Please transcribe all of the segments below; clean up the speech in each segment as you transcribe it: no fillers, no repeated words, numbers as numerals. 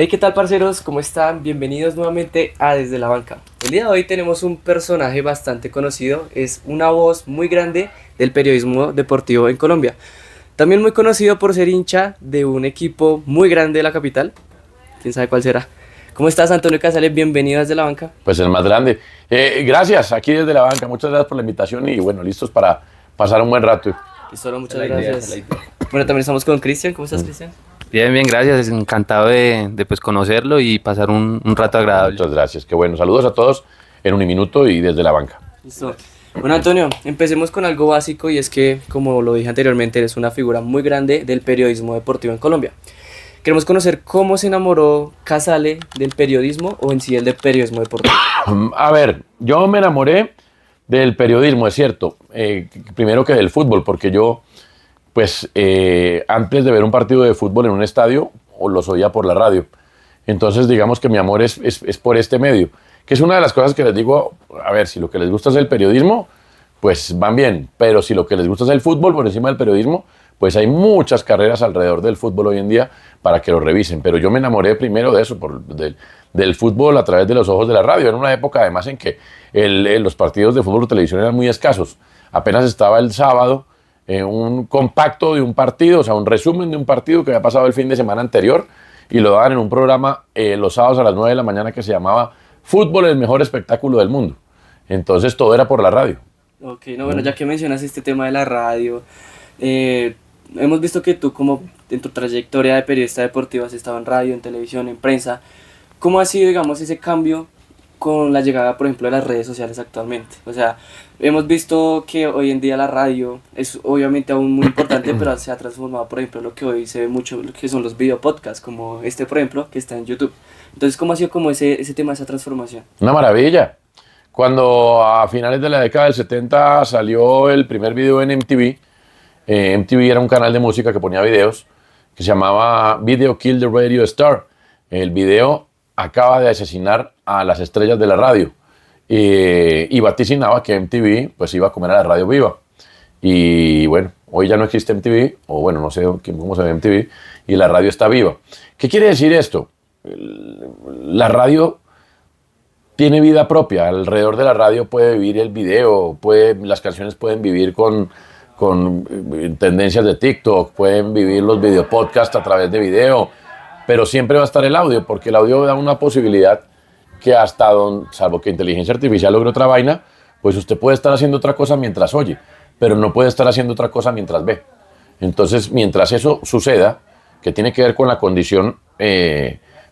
Hey, ¿qué tal, parceros? ¿Cómo están? Bienvenidos nuevamente a Desde la Banca. El día de hoy tenemos un personaje bastante conocido, es una voz muy grande del periodismo deportivo en Colombia. También muy conocido por ser hincha de un equipo muy grande de la capital. ¿Quién sabe cuál será? ¿Cómo estás, Antonio Casales? Bienvenido a Desde la Banca. Pues el más grande. Gracias, aquí desde la banca. Muchas gracias por la invitación y bueno, listos para pasar un buen rato. Y solo muchas Esa es la idea, gracias. Bueno, también estamos con Cristian. ¿Cómo estás, Cristian? Bien, bien, gracias. Encantado de pues, conocerlo y pasar un rato agradable. Muchas gracias. Qué bueno. Saludos a todos en un minuto y desde la banca. Listo. Bueno, Antonio, empecemos con algo básico y es que, como lo dije anteriormente, eres una figura muy grande del periodismo deportivo en Colombia. Queremos conocer cómo se enamoró Casale del periodismo o en sí del periodismo deportivo. A ver, yo me enamoré del periodismo, es cierto. Primero que del fútbol, porque yo, pues, antes de ver un partido de fútbol en un estadio, o los oía por la radio. Entonces, digamos que mi amor es por este medio, que es una de las cosas que les digo, a ver, si lo que les gusta es el periodismo, pues van bien, pero si lo que les gusta es el fútbol por encima del periodismo, pues hay muchas carreras alrededor del fútbol hoy en día para que lo revisen. Pero yo me enamoré primero de eso, del fútbol a través de los ojos de la radio. Era una época además en que los partidos de fútbol o televisión eran muy escasos. Apenas estaba el sábado un compacto de un partido, o sea, un resumen de un partido que había pasado el fin de semana anterior y lo daban en un programa los sábados a las 9 de la mañana que se llamaba Fútbol, el mejor espectáculo del mundo. Entonces todo era por la radio. Ok, no, bueno, ya que mencionas este tema de la radio, hemos visto que tú, como en tu trayectoria de periodista deportivo, has estado en radio, en televisión, en prensa. ¿Cómo ha sido, digamos, ese cambio con la llegada, por ejemplo, de las redes sociales actualmente? O sea, hemos visto que hoy en día la radio es obviamente aún muy importante, pero se ha transformado, por ejemplo, lo que hoy se ve mucho, lo que son los videopodcasts, como este, por ejemplo, que está en YouTube. Entonces, ¿cómo ha sido como ese tema, esa transformación? Una maravilla. Cuando a finales de la década del 70 salió el primer video en MTV, MTV era un canal de música que ponía videos, que se llamaba Video Kill the Radio Star. El video acaba de asesinar a las estrellas de la radio y vaticinaba que MTV pues iba a comer a la radio viva. Y bueno, hoy ya no existe MTV, o bueno, no sé cómo se ve MTV, y la radio está viva. ¿Qué quiere decir esto? La radio tiene vida propia. Alrededor de la radio puede vivir el video, las canciones pueden vivir con tendencias de TikTok, pueden vivir los videopodcasts a través de video, pero siempre va a estar el audio, porque el audio da una posibilidad que salvo que inteligencia artificial logre otra vaina, pues usted puede estar haciendo otra cosa mientras oye, pero no puede estar haciendo otra cosa mientras ve. Entonces, mientras eso suceda, que tiene que ver con la condición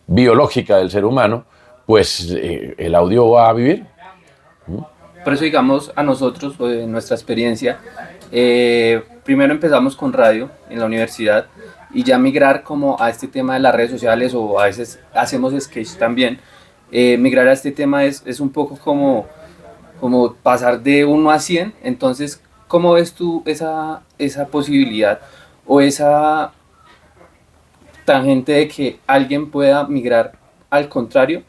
biológica del ser humano, pues el audio va a vivir. Por eso, digamos, a nosotros, en nuestra experiencia, primero empezamos con radio en la universidad y ya migrar como a este tema de las redes sociales, o a veces hacemos sketch también. Migrar a este tema es un poco como pasar de 1 a 100. Entonces, ¿cómo ves tú esa posibilidad o esa tangente de que alguien pueda migrar al contrario,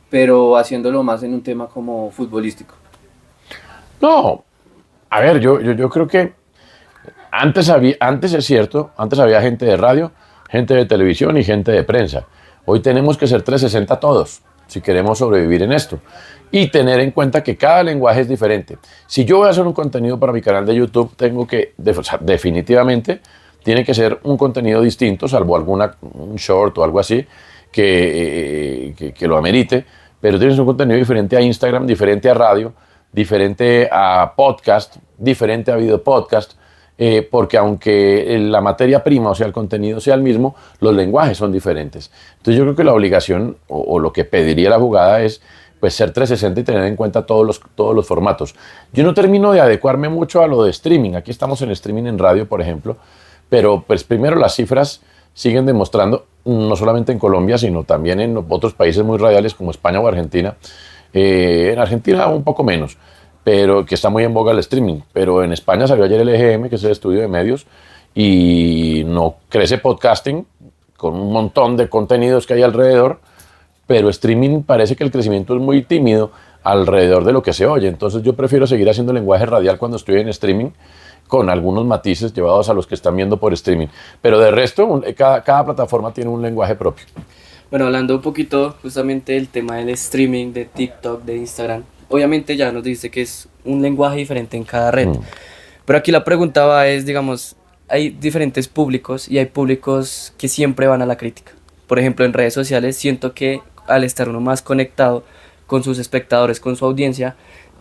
pero haciéndolo más en un tema como futbolístico? No, a ver, yo creo que antes es cierto, antes había gente de radio, gente de televisión y gente de prensa. Hoy tenemos que ser 360 todos, si queremos sobrevivir en esto. Y tener en cuenta que cada lenguaje es diferente. Si yo voy a hacer un contenido para mi canal de YouTube, tengo que, definitivamente, tiene que ser un contenido distinto, salvo un short o algo así, que lo amerite, pero tienes un contenido diferente a Instagram, diferente a radio, diferente a podcast, diferente a video podcast, porque aunque la materia prima, o sea, el contenido sea el mismo, los lenguajes son diferentes. Entonces yo creo que la obligación o lo que pediría la jugada es pues ser 360 y tener en cuenta todos los formatos. Yo no termino de adecuarme mucho a lo de streaming. Aquí estamos en streaming en radio, por ejemplo, pero pues primero las cifras siguen demostrando, no solamente en Colombia, sino también en otros países muy radiales como España o Argentina. En Argentina un poco menos, pero que está muy en boga el streaming. Pero en España salió ayer el EGM, que es el estudio de medios, y no crece podcasting con un montón de contenidos que hay alrededor, pero streaming parece que el crecimiento es muy tímido alrededor de lo que se oye. Entonces yo prefiero seguir haciendo lenguaje radial cuando estoy en streaming, con algunos matices llevados a los que están viendo por streaming. Pero de resto, cada plataforma tiene un lenguaje propio. Bueno, hablando un poquito justamente del tema del streaming, de TikTok, de Instagram, obviamente ya nos dice que es un lenguaje diferente en cada red, Mm. pero aquí la pregunta va es, digamos, hay diferentes públicos y hay públicos que siempre van a la crítica. Por ejemplo, en redes sociales siento que al estar uno más conectado con sus espectadores, con su audiencia,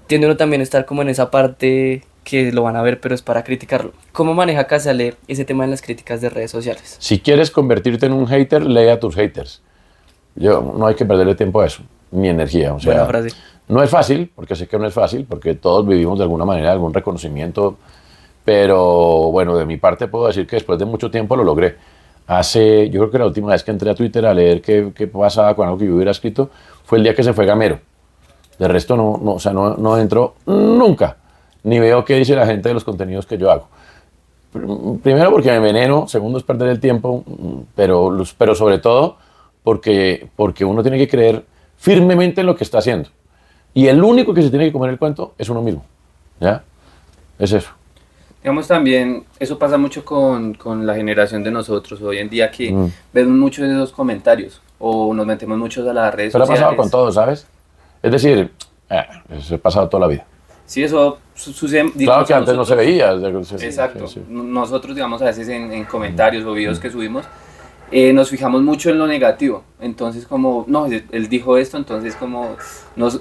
tiende uno también a estar como en esa parte que lo van a ver, pero es para criticarlo. ¿Cómo maneja Casale ese tema de las críticas de redes sociales? Si quieres convertirte en un hater, lee a tus haters. No hay que perderle tiempo a eso, ni energía. O Buena sea, frase. no es fácil, porque sé que no es fácil, porque todos vivimos de alguna manera algún reconocimiento, pero bueno, de mi parte puedo decir que después de mucho tiempo lo logré. Yo creo que la última vez que entré a Twitter a leer qué pasaba con algo que yo hubiera escrito fue el día que se fue Gamero. De resto o sea, no entro nunca, ni veo qué dice la gente de los contenidos que yo hago. Primero porque me enveneno, segundo es perder el tiempo, pero sobre todo porque uno tiene que creer firmemente en lo que está haciendo. Y el único que se tiene que comer el cuento es uno mismo. ¿Ya? Es eso. Digamos también, eso pasa mucho con la generación de nosotros hoy en día que Mm. vemos muchos de esos comentarios o nos metemos muchos a las redes Pero ha sociales. pasado con todo, ¿sabes? Es decir, eso ha pasado toda la vida. Sí, eso sucede. Claro digamos, que a antes no se nosotros. veía. Exacto. Sí. Nosotros, digamos, a veces en comentarios o videos que subimos, nos fijamos mucho en lo negativo. Entonces, como, no, él dijo esto, entonces como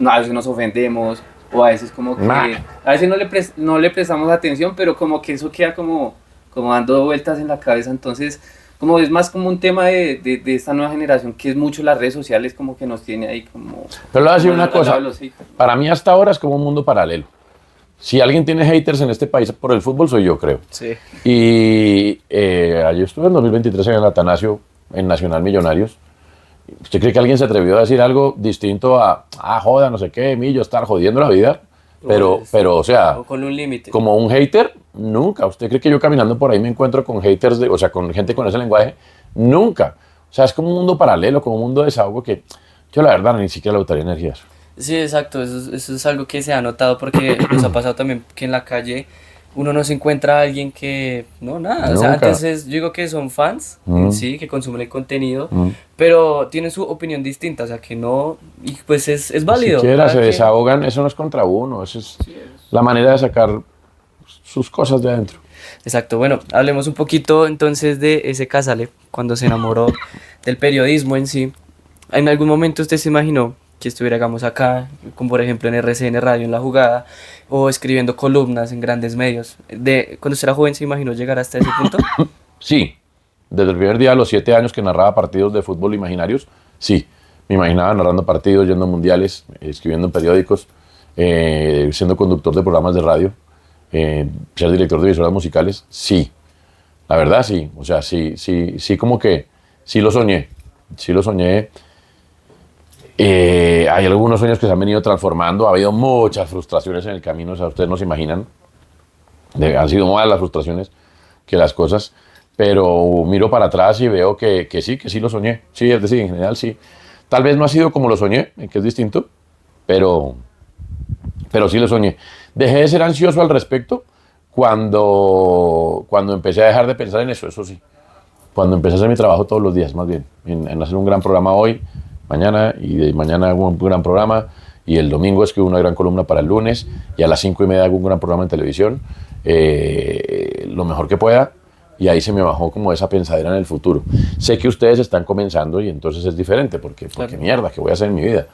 a veces nos ofendemos o a veces como que... Nah. A veces no le prestamos atención, pero como que eso queda como dando vueltas en la cabeza. Entonces, como es más como un tema de esta nueva generación, que es mucho las redes sociales, como que nos tiene ahí como... Pero le voy a decir como una al lado cosa. de los haters. Para mí hasta ahora es como un mundo paralelo. Si alguien tiene haters en este país por el fútbol, soy yo, creo. Sí. Y yo estuve en 2023 en el Atanasio, en Nacional Millonarios. ¿Usted cree que alguien se atrevió a decir algo distinto joda, no sé qué, Millo, estar jodiendo la vida? Pues, O sea, o con un límite. como un hater, nunca. ¿Usted cree que yo caminando por ahí me encuentro con haters, o sea, con gente con ese lenguaje? Nunca. O sea, es como un mundo paralelo, como un mundo de desahogo que yo la verdad ni siquiera le botaría energía a eso. Sí, exacto, eso es algo que se ha notado porque nos ha pasado también que en la calle uno no se encuentra a alguien que, no, nada, o sea, Nunca. antes yo digo que son fans, en sí, que consumen el contenido, Mm. pero tienen su opinión distinta, o sea, que no, y pues es válido. Siquiera cada se quien. desahogan, eso no es contra uno, eso es la manera de sacar sus cosas de adentro. Exacto, bueno, hablemos un poquito entonces de ese Casale, cuando se enamoró del periodismo en sí. ¿En algún momento usted se imaginó que estuviera, digamos, acá, como por ejemplo en RCN Radio, en La Jugada, o escribiendo columnas en grandes medios? Cuando usted era joven, ¿se imaginó llegar hasta ese punto? Sí, desde el primer día, a los 7 años que narraba partidos de fútbol imaginarios, sí, me imaginaba narrando partidos, yendo a mundiales, escribiendo en periódicos, siendo conductor de programas de radio, ser director de emisoras musicales, sí, la verdad sí, o sea, sí como que sí lo soñé. Hay algunos sueños que se han venido transformando, ha habido muchas frustraciones en el camino, o sea, ustedes no se imaginan, han sido más las frustraciones que las cosas, pero miro para atrás y veo que sí lo soñé, sí, es decir, en general sí. Tal vez no ha sido como lo soñé, que es distinto, pero sí lo soñé. Dejé de ser ansioso al respecto cuando empecé a dejar de pensar en eso sí. Cuando empecé a hacer mi trabajo todos los días, más bien, en hacer un gran programa hoy, mañana, y de mañana hago un gran programa, y el domingo escribo una gran columna para el lunes, y a las 5:30 hago un gran programa en televisión, lo mejor que pueda, y ahí se me bajó como esa pensadera en el futuro. Sé que ustedes están comenzando y entonces es diferente, porque Claro. mierda, ¿qué voy a hacer en mi vida?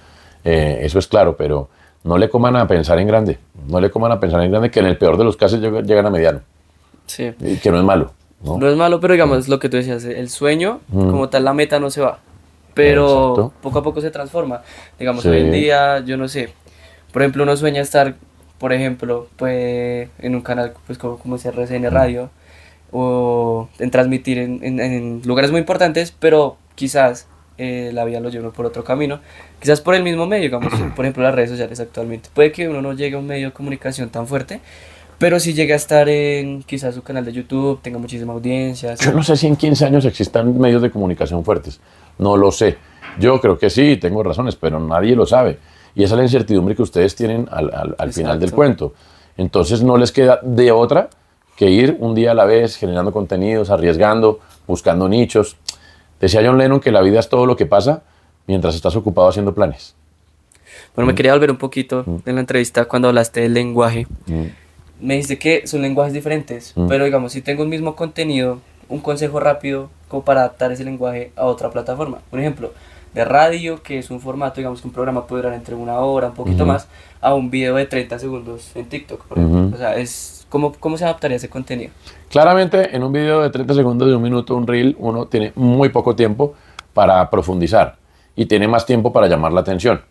Eso es claro, pero no le coman a pensar en grande, que en el peor de los casos llegan a mediano, Sí. y que no es malo, ¿no? No es malo, pero digamos lo que tú decías, el sueño, como tal, la meta no se va, pero Exacto. poco a poco se transforma. Digamos, Sí. hoy en día, yo no sé, por ejemplo, uno sueña estar, por ejemplo, pues en un canal pues como es RCN Radio, o en transmitir en lugares muy importantes, pero quizás la vida lo lleva por otro camino, quizás por el mismo medio, digamos, por ejemplo, las redes sociales actualmente. Puede que uno no llegue a un medio de comunicación tan fuerte, pero si llega a estar en quizás su canal de YouTube, tenga muchísima audiencia. ¿sí? Yo no sé si en 15 años existan medios de comunicación fuertes. No lo sé. Yo creo que sí, tengo razones, pero nadie lo sabe. Y esa es la incertidumbre que ustedes tienen al final del Exacto. cuento. Entonces no les queda de otra que ir un día a la vez, generando contenidos, arriesgando, buscando nichos. Decía John Lennon que la vida es todo lo que pasa mientras estás ocupado haciendo planes. Bueno, me quería volver un poquito en la entrevista cuando hablaste del lenguaje. Me dijiste que son lenguajes diferentes, pero digamos, si tengo un mismo contenido, un consejo rápido como para adaptar ese lenguaje a otra plataforma. Un ejemplo, de radio, que es un formato, digamos que un programa puede durar entre 1 hora, un poquito más, a un video de 30 segundos en TikTok, por ejemplo. O sea, ¿cómo se adaptaría ese contenido? Claramente, en un video de 30 segundos, de 1 minuto, un reel, uno tiene muy poco tiempo para profundizar y tiene más tiempo para llamar la atención.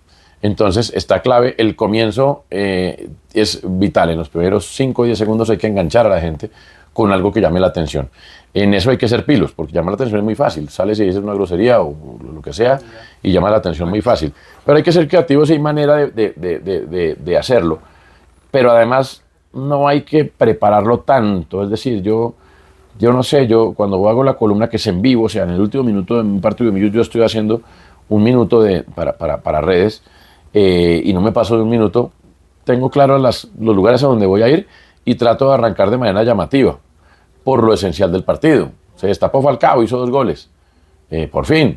Entonces, está clave, el comienzo es vital. En los primeros 5 o 10 segundos hay que enganchar a la gente con algo que llame la atención. En eso hay que ser pilos, porque llamar la atención es muy fácil. Sales y dices una grosería o lo que sea y llama la atención muy fácil. Pero hay que ser creativos y hay manera de hacerlo. Pero además no hay que prepararlo tanto. Es decir, yo no sé, yo cuando hago la columna que es en vivo, o sea, en el último minuto de un partido de millos, yo estoy haciendo 1 minuto para redes y no me paso de 1 minuto. Tengo claro los lugares a donde voy a ir y trato de arrancar de manera llamativa por lo esencial del partido. Se destapó Falcao, hizo 2 goles. Por fin.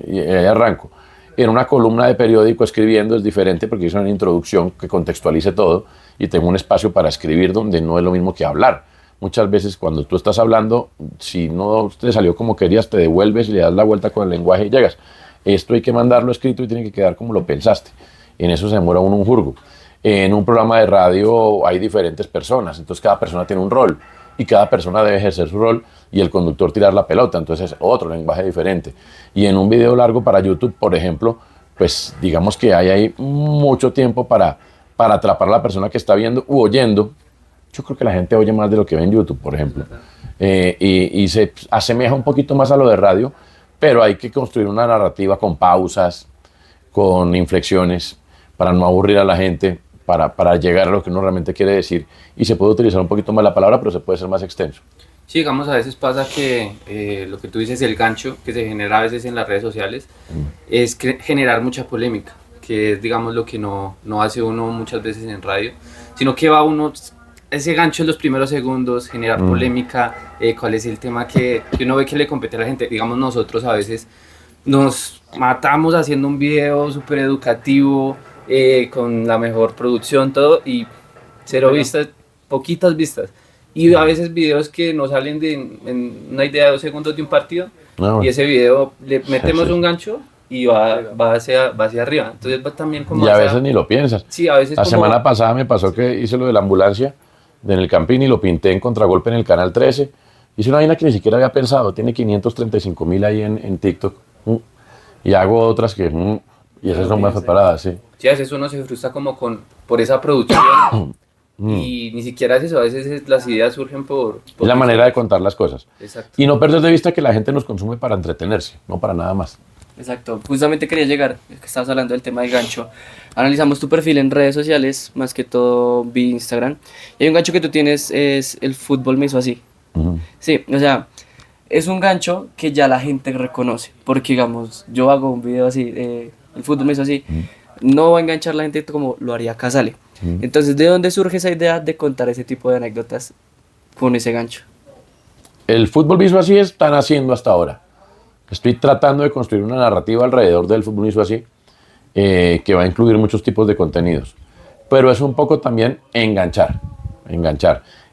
Y ahí arranco. En una columna de periódico escribiendo es diferente porque hice una introducción que contextualice todo y tengo un espacio para escribir donde no es lo mismo que hablar. Muchas veces cuando tú estás hablando, si no te salió como querías, te devuelves y le das la vuelta con el lenguaje y llegas. Esto hay que mandarlo escrito y tiene que quedar como lo pensaste. En eso se demora uno un jurgo. En un programa de radio hay diferentes personas, entonces cada persona tiene un rol y cada persona debe ejercer su rol y el conductor tirar la pelota, entonces es otro lenguaje diferente. Y en un video largo para YouTube, por ejemplo, pues digamos que hay ahí mucho tiempo para atrapar a la persona que está viendo u oyendo. Yo creo que la gente oye más de lo que ve en YouTube, por ejemplo, y se asemeja un poquito más a lo de radio, pero hay que construir una narrativa con pausas, con inflexiones, para no aburrir a la gente, para llegar a lo que uno realmente quiere decir, y se puede utilizar un poquito más la palabra, pero se puede ser más extenso. Sí, digamos, a veces pasa que lo que tú dices, el gancho que se genera a veces en las redes sociales, es generar mucha polémica, que es, digamos, lo que no hace uno muchas veces en radio, sino que va uno, ese gancho en los primeros segundos, generar polémica, cuál es el tema que uno ve que le compete a la gente. Digamos, nosotros a veces nos matamos haciendo un video súper educativo, con la mejor producción, todo, y cero vistas, poquitas vistas. Y a veces videos que nos salen en una idea de 2 segundos de un partido, y ese video le metemos un gancho y va hacia arriba. Entonces va también como... Y a veces ni lo piensas. Sí, a veces la como... semana pasada me pasó que hice lo de la ambulancia en el Campín y lo pinté en contragolpe en el Canal 13. Hice una vaina que ni siquiera había pensado. Tiene 535.000 ahí en TikTok. Y hago otras que... y esas son más preparadas, sí. Sí, a veces uno se frustra como por esa producción y ni siquiera es eso, a veces las ideas surgen por es la manera de contar las cosas. Exacto. Y no perder de vista que la gente nos consume para entretenerse, no para nada más. Exacto, justamente quería llegar, es que estabas hablando del tema del gancho. Analizamos tu perfil en redes sociales, más que todo vi Instagram, y hay un gancho que tú tienes, es el fútbol me hizo así. Sí, o sea, es un gancho que ya la gente reconoce, porque digamos, yo hago un video así, el fútbol me hizo así, no va a enganchar la gente como lo haría Casale. Entonces, ¿de dónde surge esa idea de contar ese tipo de anécdotas con ese gancho? El fútbol me hizo así están haciendo hasta ahora. Estoy tratando de construir una narrativa alrededor del fútbol me hizo así, que va a incluir muchos tipos de contenidos. Pero es un poco también enganchar.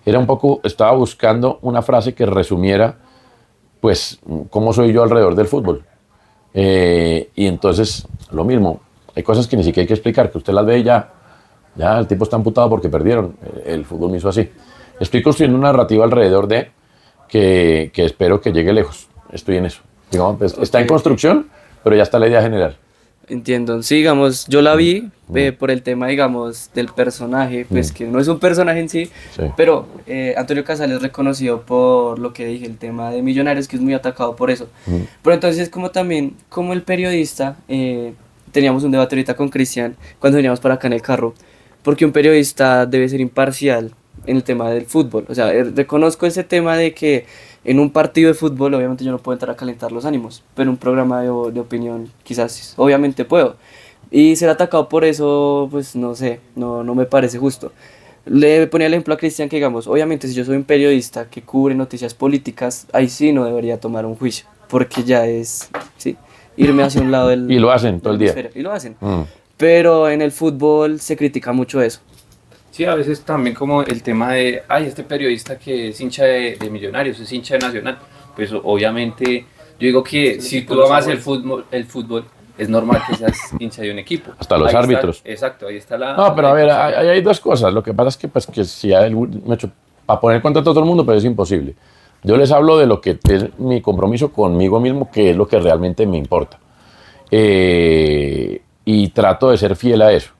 Era un poco, estaba buscando una frase que resumiera, pues, cómo soy yo alrededor del fútbol. Y entonces, lo mismo, hay cosas que ni siquiera hay que explicar, que usted las ve y ya el tipo está amputado porque perdieron, el fútbol me hizo así. Estoy construyendo una narrativa alrededor de que espero que llegue lejos, estoy en eso. Digamos, pues, está en construcción, pero ya está la idea general. Entiendo, sí, digamos, yo la vi por el tema, digamos, del personaje, pues que no es un personaje en sí, pero Antonio Casale es reconocido por lo que dije, el tema de Millonarios, que es muy atacado por eso. Pero entonces, como también, como el periodista, teníamos un debate ahorita con Cristian cuando veníamos para acá en el carro, porque un periodista debe ser imparcial en el tema del fútbol. O sea, reconozco ese tema de que en un partido de fútbol, obviamente yo no puedo entrar a calentar los ánimos, pero en un programa de opinión quizás, obviamente puedo. Y ser atacado por eso, pues no sé, no me parece justo. Le ponía el ejemplo a Cristian que, digamos, obviamente si yo soy un periodista que cubre noticias políticas, ahí sí no debería tomar un juicio. porque ya es, sí, irme hacia un lado del... Y lo hacen todo el día. Y lo hacen. Pero en el fútbol se critica mucho eso. Sí, a veces también como el tema de, ay, este periodista que es hincha de Millonarios, es hincha de Nacional. Pues obviamente, yo digo que si tú amas el fútbol, es normal que seas hincha de un equipo. Hasta los ahí árbitros. Exacto, ahí está la... No, pero a ver, hay dos cosas. Lo que pasa es que, pues, que si hay para poner contacto a todo el mundo, pues es imposible. Yo les hablo de lo que es mi compromiso conmigo mismo, que es lo que realmente me importa. Y trato de ser fiel a eso.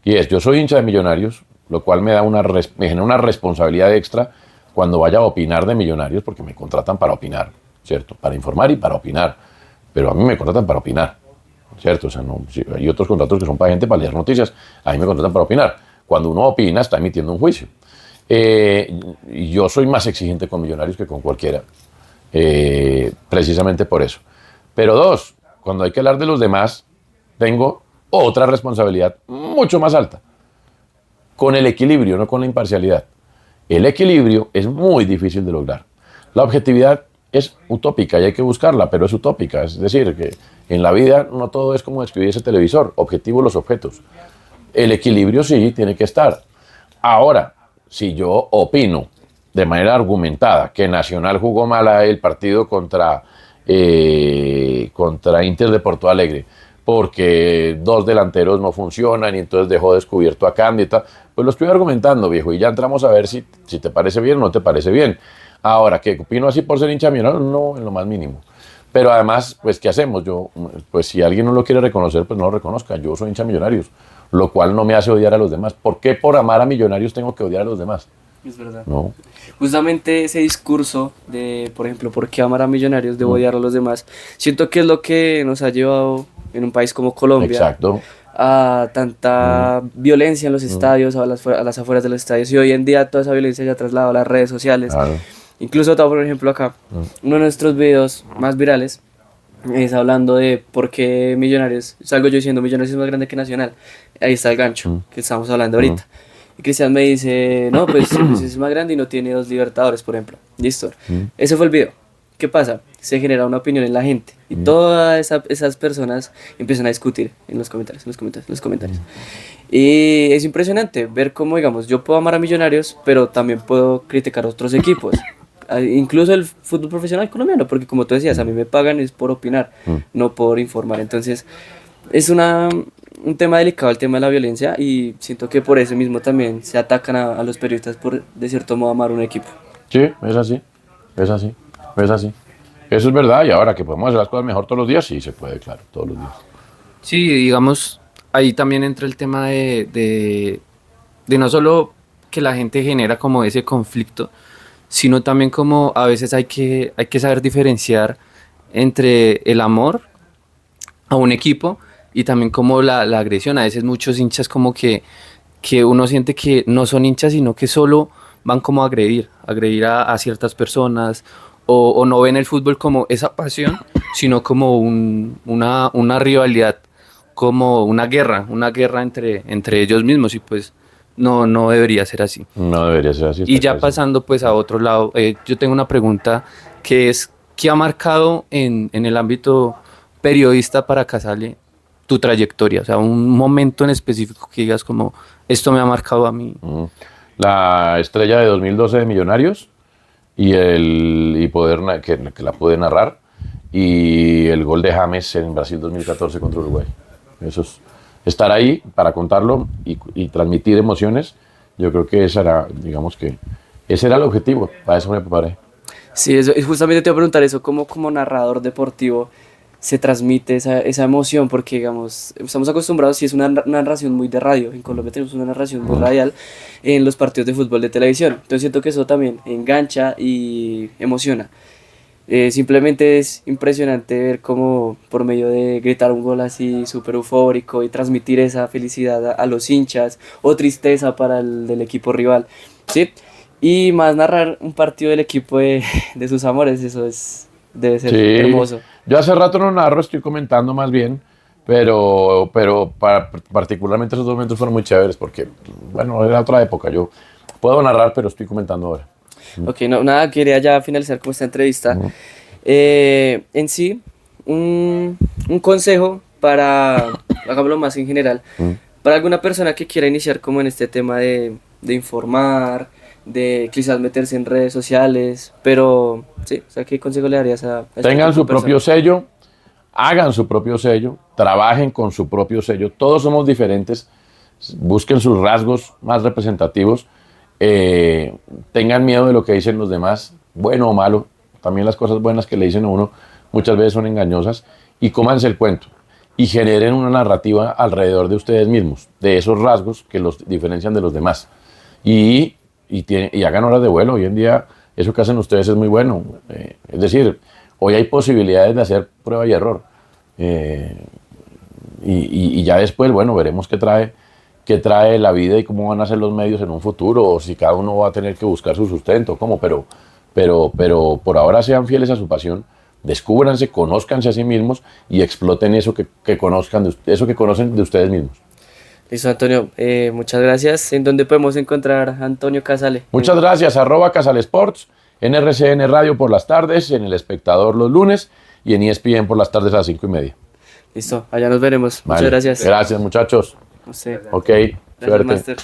Y es, yo soy hincha de Millonarios, lo cual me genera una responsabilidad extra cuando vaya a opinar de Millonarios, porque me contratan para opinar, ¿cierto? Para informar y para opinar. Pero a mí me contratan para opinar, ¿cierto? O sea, no, si hay otros contratos que son para gente, para leer noticias, a mí me contratan para opinar. Cuando uno opina, está emitiendo un juicio. Y yo soy más exigente con Millonarios que con cualquiera, precisamente por eso. Pero dos, cuando hay que hablar de los demás, tengo otra responsabilidad mucho más alta, con el equilibrio, no con la imparcialidad. El equilibrio es muy difícil de lograr. La objetividad es utópica y hay que buscarla, pero es utópica. Es decir, que en la vida no todo es como describir ese televisor, objetivos los objetos. El equilibrio sí tiene que estar. Ahora, si yo opino de manera argumentada que Nacional jugó mal el partido contra Inter de Porto Alegre, porque dos delanteros no funcionan y entonces dejó descubierto a Candy y tal, pues lo estoy argumentando, viejo, y ya entramos a ver si te parece bien o no te parece bien. Ahora, ¿que opino así por ser hincha millonario? No, en lo más mínimo. Pero además, pues, ¿qué hacemos? Yo, pues, si alguien no lo quiere reconocer, pues no lo reconozca. Yo soy hincha de Millonarios, lo cual no me hace odiar a los demás. ¿Por qué por amar a Millonarios tengo que odiar a los demás? Es verdad. No. Justamente ese discurso de, por ejemplo, ¿por qué amar a Millonarios? De odiar a los demás. Siento que es lo que nos ha llevado en un país como Colombia. Exacto. A tanta violencia en los estadios, a las afueras de los estadios. Y hoy en día toda esa violencia ya ha trasladado a las redes sociales. Claro. Incluso, por ejemplo, acá, uno de nuestros videos más virales es hablando de por qué Millonarios, salgo yo diciendo Millonarios es más grande que Nacional. Ahí está el gancho que estamos hablando ahorita. Y Cristian me dice, no, pues es más grande y no tiene 2 Libertadores, por ejemplo. Listo. Ese fue el video. ¿Qué pasa? Se genera una opinión en la gente y todas esas personas empiezan a discutir en los comentarios. Y es impresionante ver cómo, digamos, yo puedo amar a Millonarios, pero también puedo criticar a otros equipos. Incluso el fútbol profesional colombiano, porque como tú decías, a mí me pagan es por opinar, no por informar. Entonces, es un tema delicado el tema de la violencia y siento que por eso mismo también se atacan a los periodistas por, de cierto modo, amar un equipo. Sí, es así. Eso es verdad, y ahora que podemos hacer las cosas mejor todos los días, sí se puede, claro, todos los días. Sí, digamos, ahí también entra el tema de no solo que la gente genera como ese conflicto, sino también como a veces hay que saber diferenciar entre el amor a un equipo y también como la agresión. A veces muchos hinchas como que uno siente que no son hinchas, sino que solo van como a agredir a ciertas personas o no ven el fútbol como esa pasión, sino como una rivalidad, como una guerra entre ellos mismos y pues no debería ser así. No debería ser así. Y ya pasando pues a otro lado, yo tengo una pregunta que es, ¿qué ha marcado en el ámbito periodista para Casale tu trayectoria? O sea, un momento en específico que digas como, esto me ha marcado a mí. La estrella de 2012 de Millonarios y poder que la pude narrar, y el gol de James en Brasil 2014 contra Uruguay. Eso es estar ahí para contarlo y transmitir emociones. Yo creo que ese era el objetivo, para eso me preparé. Sí, eso, y justamente te iba a preguntar eso, ¿cómo como narrador deportivo se transmite esa emoción? Porque, digamos, estamos acostumbrados, si es una narración muy de radio, en Colombia tenemos una narración muy radial en los partidos de fútbol de televisión, entonces siento que eso también engancha y emociona. Simplemente es impresionante ver cómo por medio de gritar un gol así súper eufórico y transmitir esa felicidad a los hinchas o tristeza para el del equipo rival, ¿sí? Y más narrar un partido del equipo de sus amores, eso debe ser hermoso. Yo hace rato no narro, estoy comentando más bien, pero particularmente esos 2 momentos fueron muy chéveres porque, bueno, era otra época. Yo puedo narrar, pero estoy comentando ahora. Ok, no, nada, quería ya finalizar con esta entrevista. En sí, un consejo para, hagámoslo más en general, para alguna persona que quiera iniciar como en este tema de informar, de quizás meterse en redes sociales, pero sí, o sea, ¿qué consejo le darías a este Tengan tipo su de personas? propio sello, hagan su propio sello, trabajen con su propio sello. Todos somos diferentes. Busquen sus rasgos más representativos. Tengan miedo de lo que dicen los demás, bueno o malo. También las cosas buenas que le dicen a uno muchas veces son engañosas. Y cómanse el cuento. Y generen una narrativa alrededor de ustedes mismos, de esos rasgos que los diferencian de los demás. Y hagan horas de vuelo. Hoy en día eso que hacen ustedes es muy bueno. Es decir, hoy hay posibilidades de hacer prueba y error. Y ya después, bueno, veremos qué trae la vida y cómo van a ser los medios en un futuro, o si cada uno va a tener que buscar su sustento, cómo, pero por ahora sean fieles a su pasión, descúbranse, conózcanse a sí mismos y exploten eso que conozcan, eso que conocen de ustedes mismos. Listo, Antonio, muchas gracias. ¿En dónde podemos encontrar a Antonio Casale? Muchas gracias, @CasaleSports, en RCN Radio por las tardes, en El Espectador los lunes y en ESPN por las tardes a las 5:30. Listo, allá nos veremos. Vale. Muchas gracias. Gracias, muchachos. No sé. Ok, Gracias, suerte. Master.